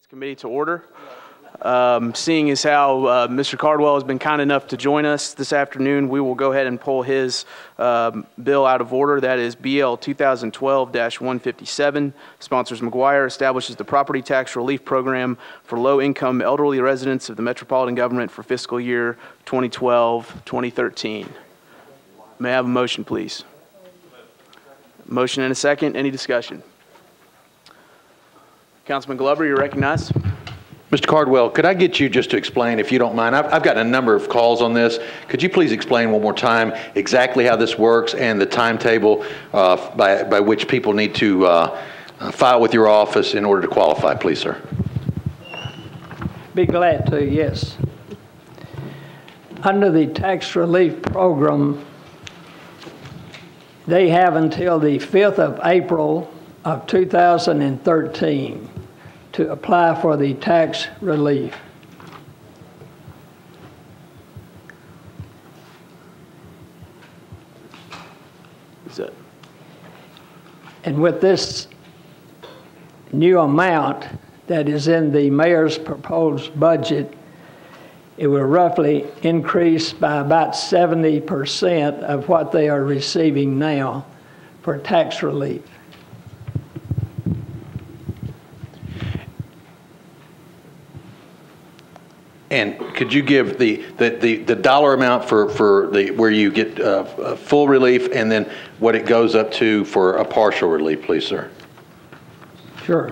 Committee to order. Seeing as how Mr. Cardwell has been kind enough to join us this afternoon, we will go ahead and pull his bill out of order. That is BL 2012-157. Sponsors McGuire, establishes the property tax relief program for low-income elderly residents of the metropolitan government for fiscal year 2012-2013. May I have a motion, please? Motion and a second. Any discussion? Councilman Glover, you're recognized. Mr. Cardwell, could I get you just to explain, if you don't mind? I've gotten a number of calls on this. Could you please explain one more time exactly how this works and the timetable by which people need to file with your office in order to qualify, please, sir? Be glad to, yes. Under the tax relief program, they have until the 5th of April of 2013 to apply for the tax relief. And with this new amount that is in the mayor's proposed budget, it will roughly increase by about 70% of what they are receiving now for tax relief. And could you give the dollar amount for where you get full relief, and then what it goes up to for a partial relief, please, sir? Sure.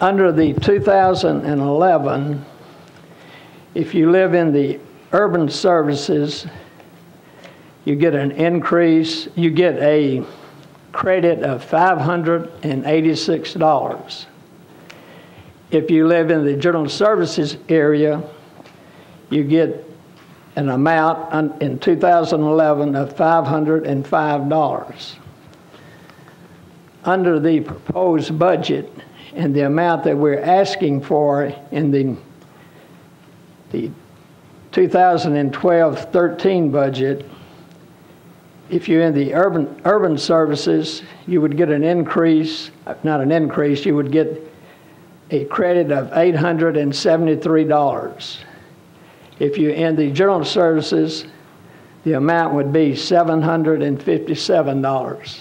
Under the 2011, if you live in the urban services, you get an increase, you get a credit of $586. If you live in the general services area, you get an amount in 2011 of $505. Under the proposed budget and the amount that we're asking for in the 2012-13 budget, if you're in the urban services, you would get an increase, not an increase, you would get a credit of $873. If you're in the general services, the amount would be $757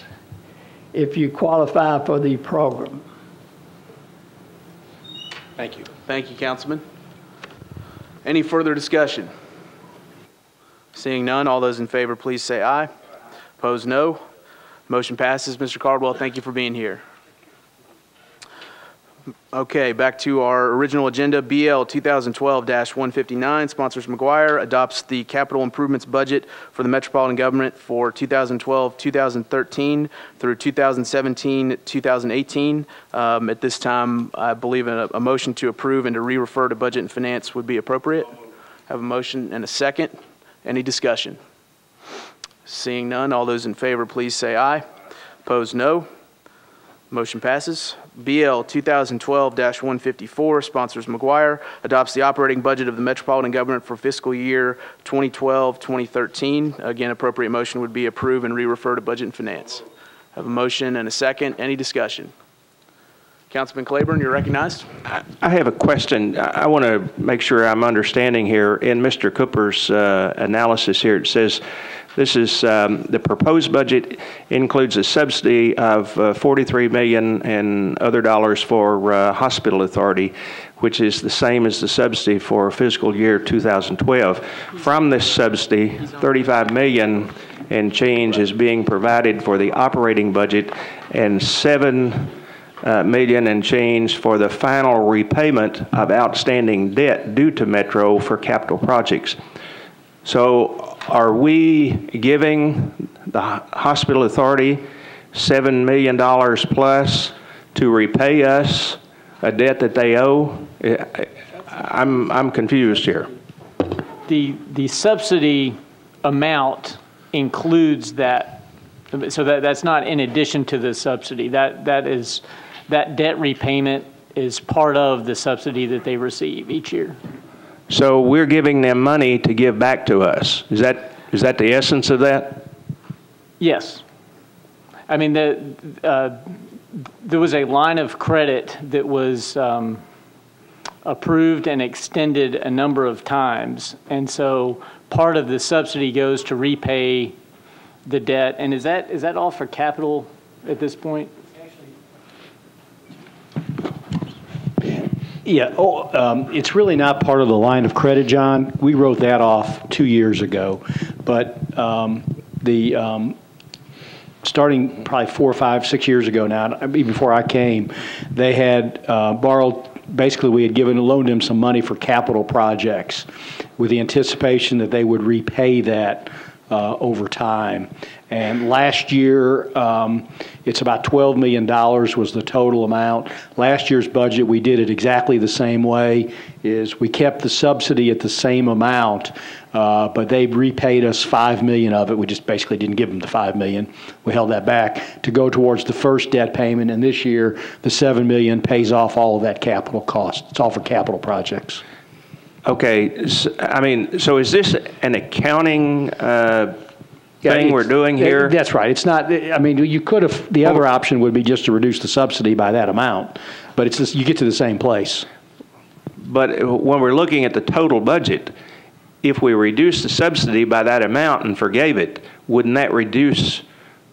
if you qualify for the program. Thank you. Thank you, Councilman. Any further discussion? Seeing none, all those in favor, please say aye. Opposed, no. Motion passes. Mr. Cardwell, thank you for being here. Okay, back to our original agenda. BL 2012-159, sponsors McGuire, adopts the capital improvements budget for the metropolitan government for 2012-2013 through 2017-2018. At this time, I believe a motion to approve and to re-refer to Budget and Finance would be appropriate. Have a motion and a second. Any discussion? Seeing none, all those in favor, please say aye. Opposed, no. Motion passes. BL 2012-154, sponsors McGuire, adopts the operating budget of the metropolitan government for fiscal year 2012-2013. Again, appropriate motion would be approve and re-refer to Budget and Finance. Have a motion and a second. Any discussion? Councilman Claiborne, you're recognized. I have a question. I want to make sure I'm understanding here. In Mr. Cooper's analysis here, it says this is the proposed budget includes a subsidy of $43 million and other dollars for hospital authority, which is the same as the subsidy for fiscal year 2012. From this subsidy, $35 million and change is being provided for the operating budget, and $7 million and change for the final repayment of outstanding debt due to Metro for capital projects. So are we giving the hospital authority $7 million plus to repay us a debt that they owe? I'm confused here. The subsidy amount includes that, so that's not in addition to the subsidy. That debt repayment is part of the subsidy that they receive each year. So we're giving them money to give back to us. Is that the essence of that? Yes. I mean, there was a line of credit that was approved and extended a number of times. And so part of the subsidy goes to repay the debt. And is that all for capital at this point? Yeah, it's really not part of the line of credit, John. We wrote that off 2 years ago. But starting probably 4, 5, 6 years ago now, even before I came, they had borrowed, basically we had loaned them some money for capital projects with the anticipation that they would repay that over time. And last year, it's about $12 million was the total amount. Last year's budget, we did it exactly the same way, is we kept the subsidy at the same amount, but they repaid us $5 million of it. We just basically didn't give them the $5 million. We held that back to go towards the first debt payment, and this year, the $7 million pays off all of that capital cost. It's all for capital projects. Okay, so is this an accounting thing we're doing here? That's right. It's not, you could have, the other option would be just to reduce the subsidy by that amount, but it's just, you get to the same place. But when we're looking at the total budget, if we reduce the subsidy by that amount and forgave it, wouldn't that reduce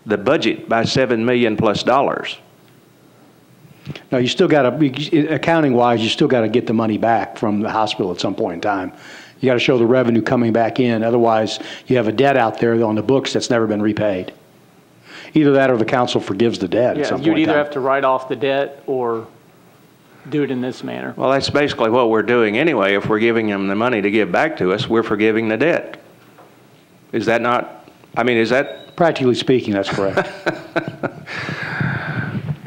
the budget by $7 million plus? No, you still got to, accounting-wise, you still got to get the money back from the hospital at some point in time. You got to show the revenue coming back in. Otherwise, you have a debt out there on the books that's never been repaid. Either that or the council forgives the debt at some point in time. You'd either have to write off the debt or do it in this manner. Well, that's basically what we're doing anyway. If we're giving them the money to give back to us, we're forgiving the debt. Is that not, is that? Practically speaking, that's correct.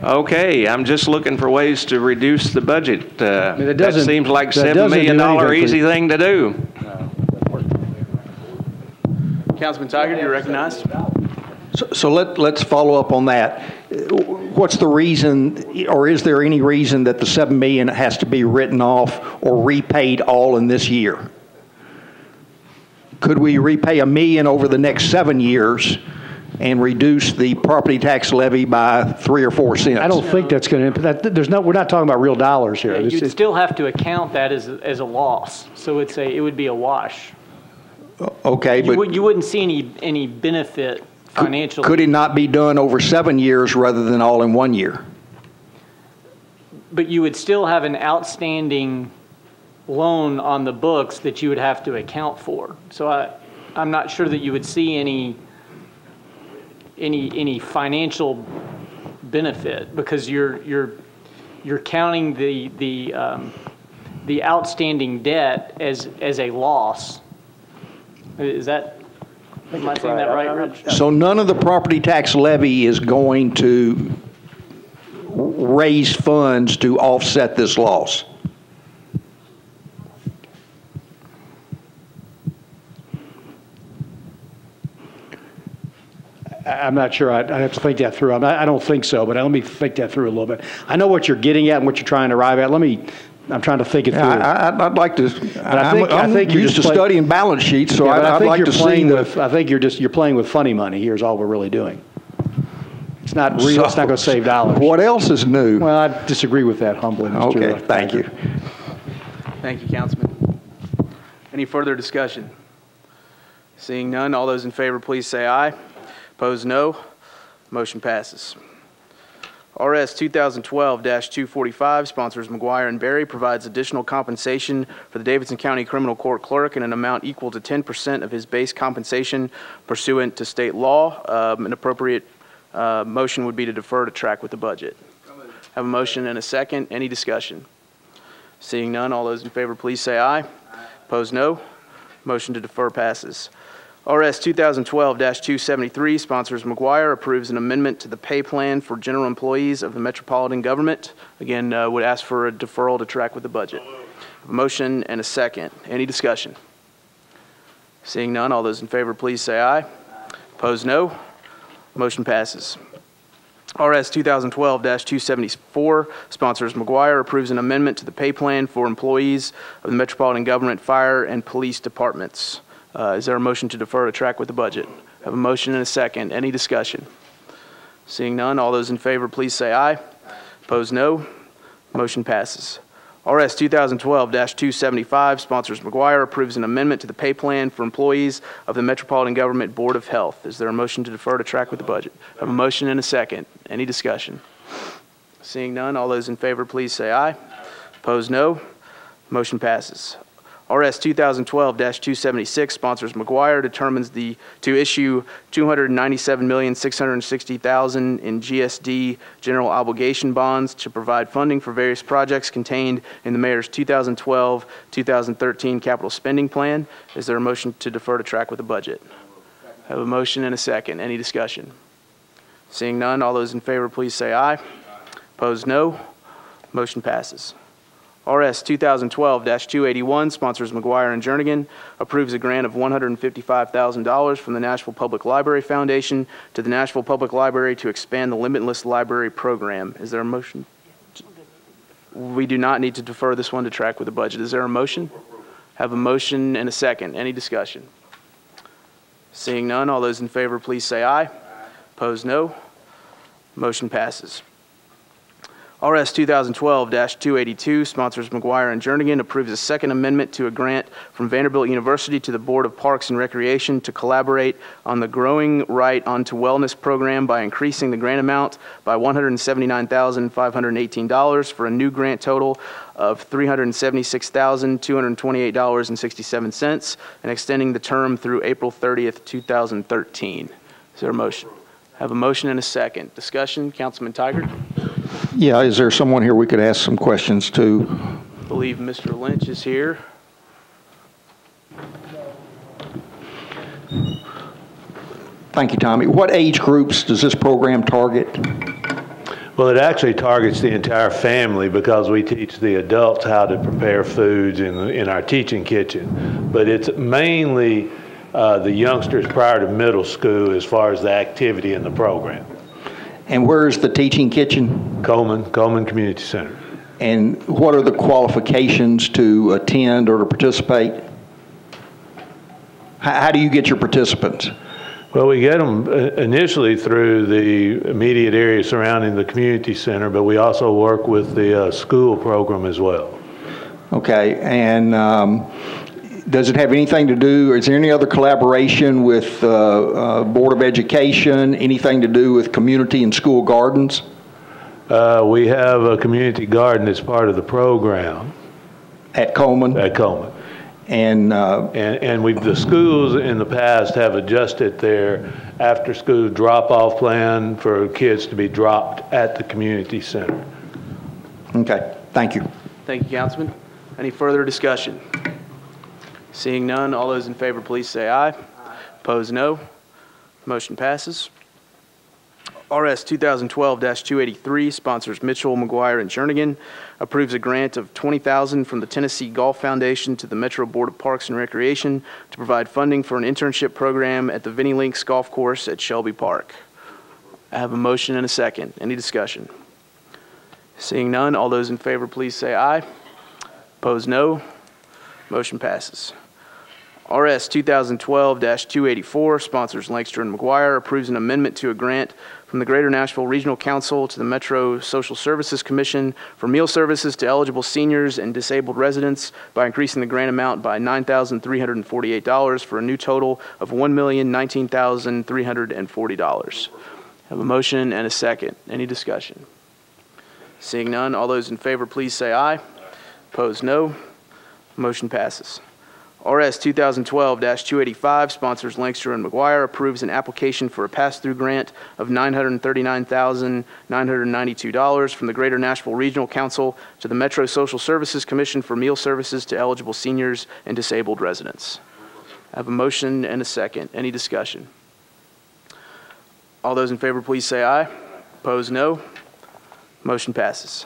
Okay, I'm just looking for ways to reduce the budget. That seems like $7 million easy thing to do. Councilman Tiger, you're recognized. So let's follow up on that. What's the reason, or is there any reason that the $7 million has to be written off or repaid all in this year? Could we repay $1 million over the next 7 years and reduce the property tax levy by 3 or 4 cents? I don't think that's going to. We're not talking about real dollars here. You'd still have to account that as a loss, so it would be a wash. Okay, but you wouldn't see any benefit financially. Could it not be done over 7 years rather than all in 1 year? But you would still have an outstanding loan on the books that you would have to account for. So I'm not sure that you would see any financial benefit because you're counting the outstanding debt as a loss. Am I saying that right, Rich? So none of the property tax levy is going to raise funds to offset this loss? I'm not sure. I'd have to think that through. I don't think so, but let me think that through a little bit. I know what you're getting at and what you're trying to arrive at. I'm trying to think it through. I'd like to. I think you're used to studying balance sheets, so I'd like to see. I think you're playing with funny money. Here's all we're really doing. It's not real. It's not going to save dollars. What else is new? Well, I disagree with that humbly, Mr. Okay, thank you. Thank you, Councilman. Any further discussion? Seeing none, all those in favor, please say aye. Opposed, no. Motion passes. RS 2012-245, sponsors McGuire and Berry, provides additional compensation for the Davidson County Criminal Court Clerk in an amount equal to 10% of his base compensation pursuant to state law. An appropriate motion would be to defer to track with the budget. Have a motion and a second. Any discussion? Seeing none, all those in favor, please say aye. Opposed, no. Motion to defer passes. RS 2012-273, sponsors McGuire, approves an amendment to the pay plan for general employees of the Metropolitan Government. Again, would ask for a deferral to track with the budget. A motion and a second. Any discussion? Seeing none, all those in favor, please say aye. Opposed, no. Motion passes. RS 2012-274, sponsors McGuire, approves an amendment to the pay plan for employees of the Metropolitan Government, Fire, and Police Departments. Is there a motion to defer to track with the budget? I have a motion and a second. Any discussion? Seeing none, all those in favor, please say aye. Opposed, no. Motion passes. RS 2012-275, sponsors McGuire, approves an amendment to the pay plan for employees of the Metropolitan Government Board of Health. Is there a motion to defer to track with the budget? I have a motion and a second. Any discussion? Seeing none, all those in favor, please say aye. Opposed, no. Motion passes. RS 2012-276, sponsors McGuire, determines to issue $297,660,000 in GSD general obligation bonds to provide funding for various projects contained in the mayor's 2012-2013 capital spending plan. Is there a motion to defer to track with the budget? I have a motion and a second. Any discussion? Seeing none, all those in favor, please say aye. Opposed, no. Motion passes. RS 2012-281, sponsors McGuire and Jernigan, approves a grant of $155,000 from the Nashville Public Library Foundation to the Nashville Public Library to expand the Limitless Library program. Is there a motion? We do not need to defer this one to track with the budget. Is there a motion? Have a motion and a second. Any discussion? Seeing none, all those in favor, please say aye. Opposed, no. Motion passes. RS 2012-282, sponsors McGuire and Jernigan, approves a second amendment to a grant from Vanderbilt University to the Board of Parks and Recreation to collaborate on the Growing Right Onto Wellness program by increasing the grant amount by $179,518 for a new grant total of $376,228.67 and extending the term through April 30th, 2013. Is there a motion? Have a motion and a second. Discussion, Councilman Tigert. Yeah, is there someone here we could ask some questions to? I believe Mr. Lynch is here. Thank you, Tommy. What age groups does this program target? Well, it actually targets the entire family because we teach the adults how to prepare foods in our teaching kitchen. But it's mainly the youngsters prior to middle school as far as the activity in the program. And where is the teaching kitchen? Coleman Community Center. And what are the qualifications to attend or to participate? How do you get your participants? Well, we get them initially through the immediate area surrounding the community center, but we also work with the school program as well. Okay, and does it have anything to do, or is there any other collaboration with Board of Education, anything to do with community and school gardens? We have a community garden as part of the program. At Coleman? At Coleman. And the schools in the past have adjusted their after-school drop-off plan for kids to be dropped at the community center. Okay, thank you. Thank you, Councilman. Any further discussion? Seeing none, all those in favor, please say aye. Opposed, no. Motion passes. RS 2012-283, sponsors Mitchell, McGuire, and Jernigan, approves a grant of $20,000 from the Tennessee Golf Foundation to the Metro Board of Parks and Recreation to provide funding for an internship program at the Vinnie Links Golf Course at Shelby Park. I have a motion and a second. Any discussion? Seeing none, all those in favor, please say aye. Opposed, no. Motion passes. RS 2012-284, sponsors Lankster and McGuire, approves an amendment to a grant from the Greater Nashville Regional Council to the Metro Social Services Commission for meal services to eligible seniors and disabled residents by increasing the grant amount by $9,348 for a new total of $1,019,340. I have a motion and a second. Any discussion? Seeing none, all those in favor, please say aye. Opposed, no. Motion passes. RS 2012-285, sponsors Lankster and McGuire, approves an application for a pass-through grant of $939,992 from the Greater Nashville Regional Council to the Metro Social Services Commission for meal services to eligible seniors and disabled residents. I have a motion and a second. Any discussion? All those in favor, please say aye. Opposed, no. Motion passes.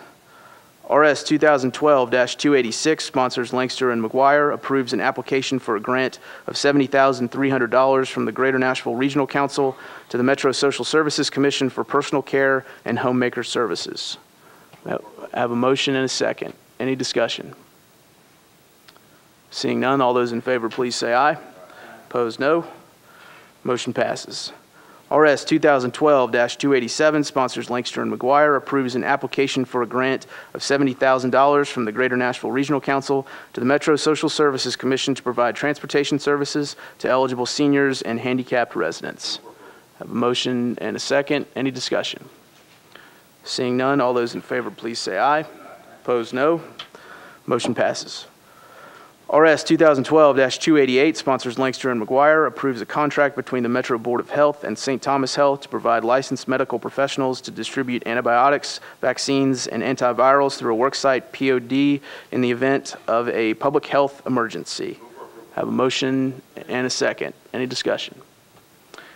RS 2012-286, sponsors Lankster and McGuire, approves an application for a grant of $70,300 from the Greater Nashville Regional Council to the Metro Social Services Commission for personal care and homemaker services. I have a motion and a second. Any discussion? Seeing none, all those in favor, please say aye. Opposed, no. Motion passes. RS 2012-287, sponsors Lancaster and McGuire, approves an application for a grant of $70,000 from the Greater Nashville Regional Council to the Metro Social Services Commission to provide transportation services to eligible seniors and handicapped residents. I have a motion and a second. Any discussion? Seeing none, all those in favor, please say aye. Opposed, no. Motion passes. RS 2012-288, sponsors Lancaster and McGuire, approves a contract between the Metro Board of Health and St. Thomas Health to provide licensed medical professionals to distribute antibiotics, vaccines, and antivirals through a worksite POD in the event of a public health emergency. I have a motion and a second. Any discussion?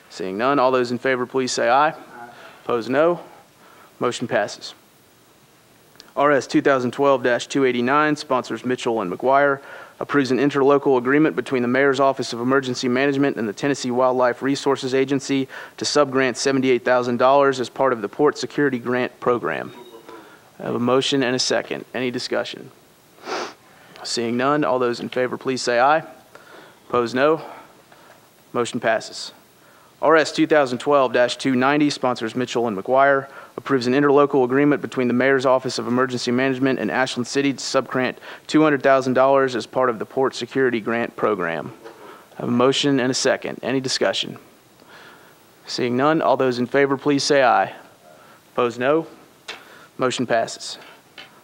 Seeing none, all those in favor, please say aye. Opposed, no. Motion passes. RS 2012-289, sponsors Mitchell and McGuire, approves an interlocal agreement between the Mayor's Office of Emergency Management and the Tennessee Wildlife Resources Agency to subgrant $78,000 as part of the Port Security Grant Program. I have a motion and a second. Any discussion? Seeing none, all those in favor, please say aye. Opposed, no. Motion passes. RS 2012-290, sponsors Mitchell and McGuire, approves an interlocal agreement between the Mayor's Office of Emergency Management and Ashland City to subgrant $200,000 as part of the Port Security Grant Program. I have a motion and a second. Any discussion? Seeing none, all those in favor, please say aye. Opposed, no. Motion passes.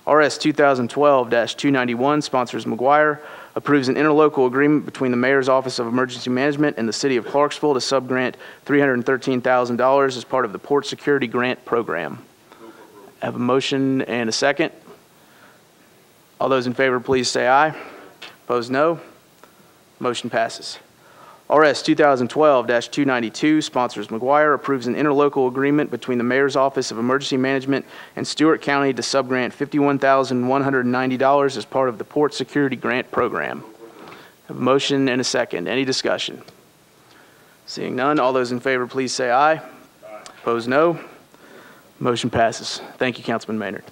RS 2012-291, sponsors McGuire, approves an interlocal agreement between the Mayor's Office of Emergency Management and the City of Clarksville to subgrant $313,000 as part of the Port Security Grant Program. I have a motion and a second. All those in favor, please say aye. Opposed, no. Motion passes. RS 2012-292, sponsors McGuire, approves an interlocal agreement between the Mayor's Office of Emergency Management and Stewart County to subgrant $51,190 as part of the Port Security Grant Program. I have a motion and a second. Any discussion? Seeing none, all those in favor, please say aye. Opposed, no. Motion passes. Thank you, Councilman Maynard.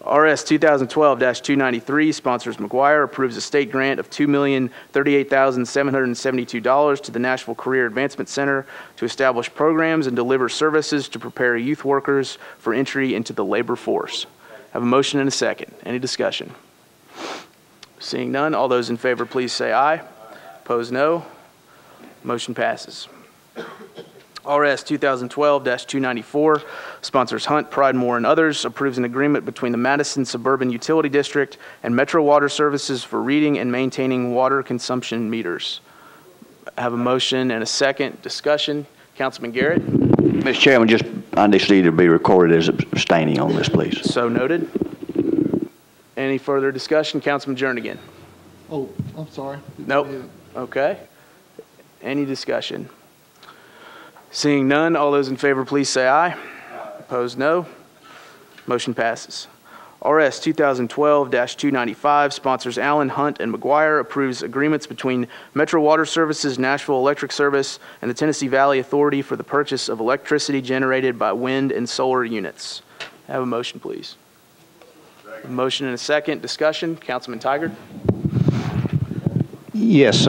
RS 2012-293, sponsors McGuire, approves a state grant of $2,038,772 to the Nashville Career Advancement Center to establish programs and deliver services to prepare youth workers for entry into the labor force. I have a motion and a second. Any discussion? Seeing none, all those in favor, please say aye. Opposed, no. Motion passes. RS 2012-294, sponsors Hunt, Pridemore, and others, approves an agreement between the Madison Suburban Utility District and Metro Water Services for reading and maintaining water consumption meters. I have a motion and a second. Discussion. Councilman Garrett. Mr. Chairman, I just need to be recorded as abstaining on this, please. So noted. Any further discussion? Councilman Jernigan. Oh, I'm sorry. Nope. Okay. Any discussion? Seeing none, all those in favor, please say aye. Opposed, no. Motion passes. RS 2012-295, sponsors Allen, Hunt, and McGuire, approves agreements between Metro Water Services, Nashville Electric Service, and the Tennessee Valley Authority for the purchase of electricity generated by wind and solar units. Have a motion, please. A motion and a second. Discussion. Councilman Tigard. Yes,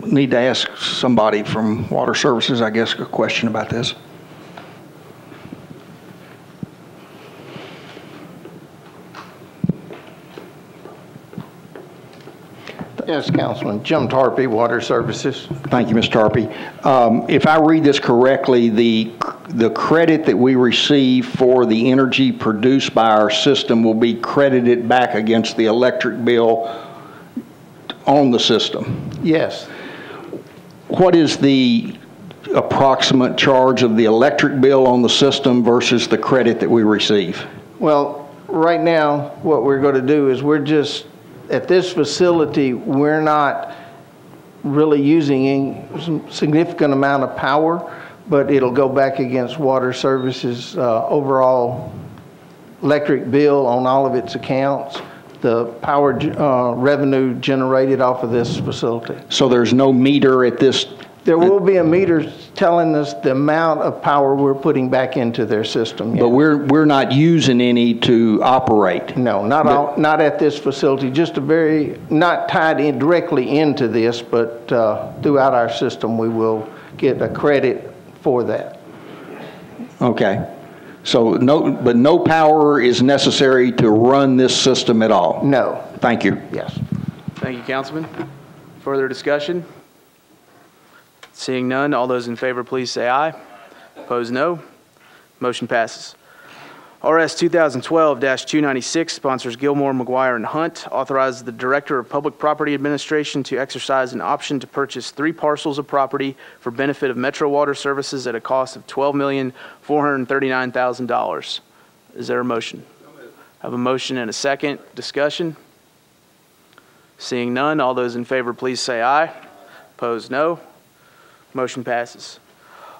need to ask somebody from Water Services, I guess, a question about this. Yes, Councilman. Jim Tarpey, Water Services. Thank you, Mr. Tarpey. If I read this correctly, the credit that we receive for the energy produced by our system will be credited back against the electric bill on the system. Yes. What is the approximate charge of the electric bill on the system versus the credit that we receive? Well, right now, what we're going to do is we're just, at this facility, we're not really using any significant amount of power, but it'll go back against Water Services' overall electric bill on all of its accounts, the power revenue generated off of this facility. So there's no meter at this? There will be a meter telling us the amount of power we're putting back into their system. Yes. But we're not using any to operate? No, not at this facility, just not tied in directly into this, but throughout our system we will get a credit for that. Okay. So but no power is necessary to run this system at all? No. Thank you. Yes. Thank you, Councilman. Further discussion? Seeing none, all those in favor, please say aye. Opposed, no. Motion passes. RS 2012-296, sponsors Gilmore, McGuire, and Hunt, authorizes the Director of Public Property Administration to exercise an option to purchase 3 parcels of property for benefit of Metro Water Services at a cost of $12,439,000. Is there a motion? I have a motion and a second. Discussion? Seeing none, all those in favor, please say aye. Opposed, no. Motion passes.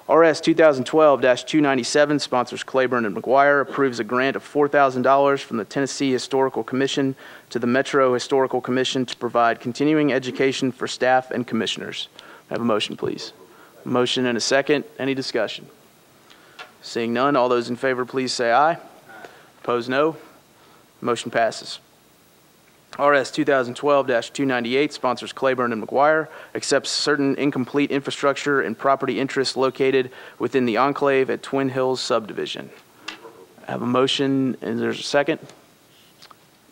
RS 2012-297, sponsors Claiborne and McGuire, approves a grant of $4,000 from the Tennessee Historical Commission to the Metro Historical Commission to provide continuing education for staff and commissioners. I have a motion, please. A motion and a second. Any discussion? Seeing none, all those in favor, please say aye. Opposed, no. Motion passes. RS 2012-298, sponsors Claiborne and McGuire, accepts certain incomplete infrastructure and property interests located within the enclave at Twin Hills subdivision. I have a motion, and there's a second.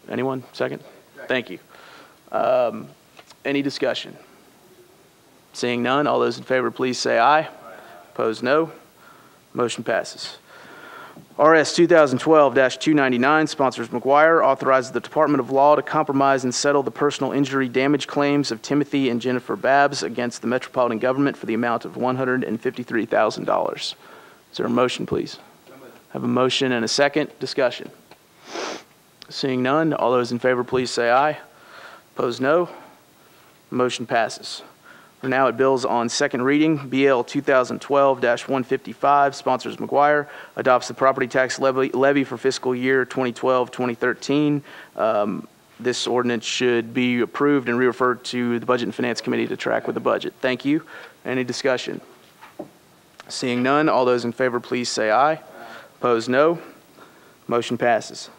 Anyone? Second? Thank you. Any discussion? Seeing none, all those in favor, please say aye. Opposed, no. Motion passes. RS 2012-299, sponsors McGuire, authorizes the Department of Law to compromise and settle the personal injury damage claims of Timothy and Jennifer Babbs against the Metropolitan Government for the amount of $153,000. Is there a motion, please? I have a motion and a second. Discussion. Seeing none, all those in favor, please say aye. Opposed, no. Motion passes. We're now at bills on second reading. BL 2012-155, sponsors McGuire, adopts the property tax levy for fiscal year 2012-2013. This ordinance should be approved and re-referred to the Budget and Finance Committee to track with the budget. Thank you. Any discussion? Seeing none, all those in favor, please say aye. Opposed, no. Motion passes.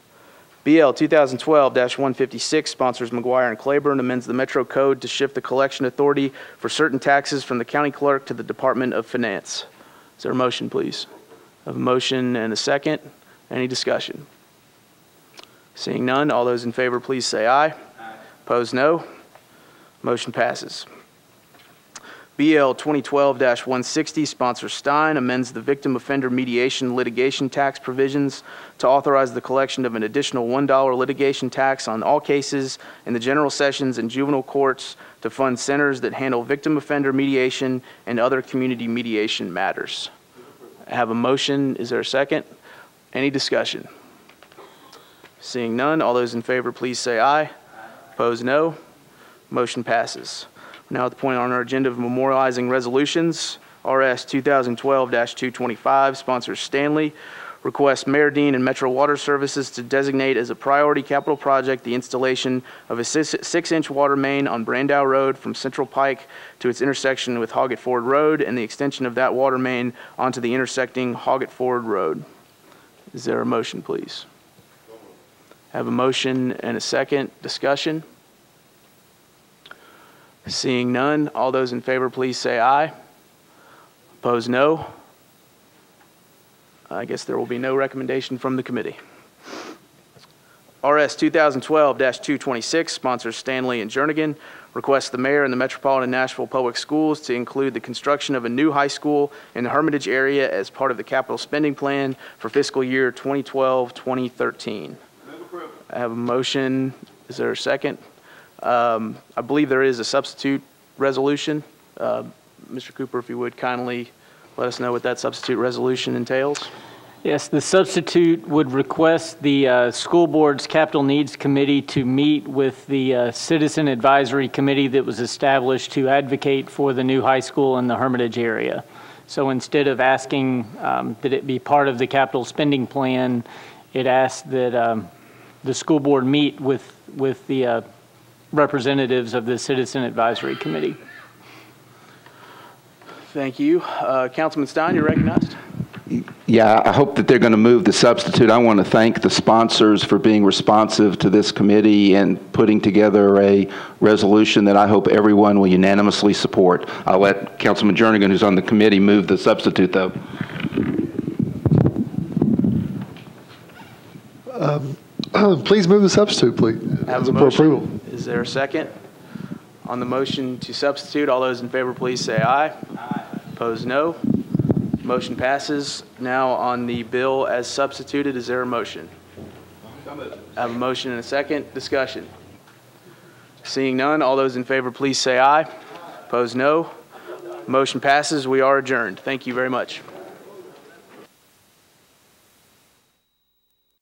BL 2012-156, sponsors McGuire and Claiborne, amends the Metro Code to shift the collection authority for certain taxes from the county clerk to the Department of Finance. Is there a motion, please? I have a motion and a second. Any discussion? Seeing none, all those in favor, please say aye. Opposed, no. Motion passes. BL 2012-160, sponsor Stein, amends the victim offender mediation litigation tax provisions to authorize the collection of an additional $1 litigation tax on all cases in the general sessions and juvenile courts to fund centers that handle victim offender mediation and other community mediation matters. I have a motion. Is there a second? Any discussion? Seeing none, all those in favor, please say aye. Opposed, no. Motion passes. Now at the point on our agenda of memorializing resolutions, RS 2012-225, sponsors Stanley, requests Mayor Dean and Metro Water Services to designate as a priority capital project the installation of a 6-inch water main on Brandow Road from Central Pike to its intersection with Hoggett Ford Road and the extension of that water main onto the intersecting Hoggett Ford Road. Is there a motion, please? I have a motion and a second. Discussion? Seeing none, all those in favor, please say aye. Opposed, no. I guess there will be no recommendation from the committee. RS 2012-226, sponsors Stanley and Jernigan, requests the mayor and the Metropolitan Nashville Public Schools to include the construction of a new high school in the Hermitage area as part of the capital spending plan for fiscal year 2012-2013. I have a motion. Is there a second? I believe there is a substitute resolution. Mr. Cooper, if you would kindly let us know what that substitute resolution entails. Yes, the substitute would request the school board's capital needs committee to meet with the citizen advisory committee that was established to advocate for the new high school in the Hermitage area. So instead of asking that it be part of the capital spending plan, it asked that the school board meet with the representatives of the Citizen Advisory Committee. Thank you. Councilman Stein, you're recognized. Yeah, I hope that they're going to move the substitute. I want to thank the sponsors for being responsive to this committee and putting together a resolution that I hope everyone will unanimously support. I'll let Councilman Jernigan, who's on the committee, move the substitute, though. Please move the substitute, please, Have as a for motion. approval. Is there a second? On the motion to substitute, all those in favor, please say aye. Aye. Opposed, no. Motion passes. Now on the bill as substituted, is there a motion? I have a motion and a second. Discussion. Seeing none, all those in favor, please say aye. Opposed, no. Motion passes. We are adjourned. Thank you very much.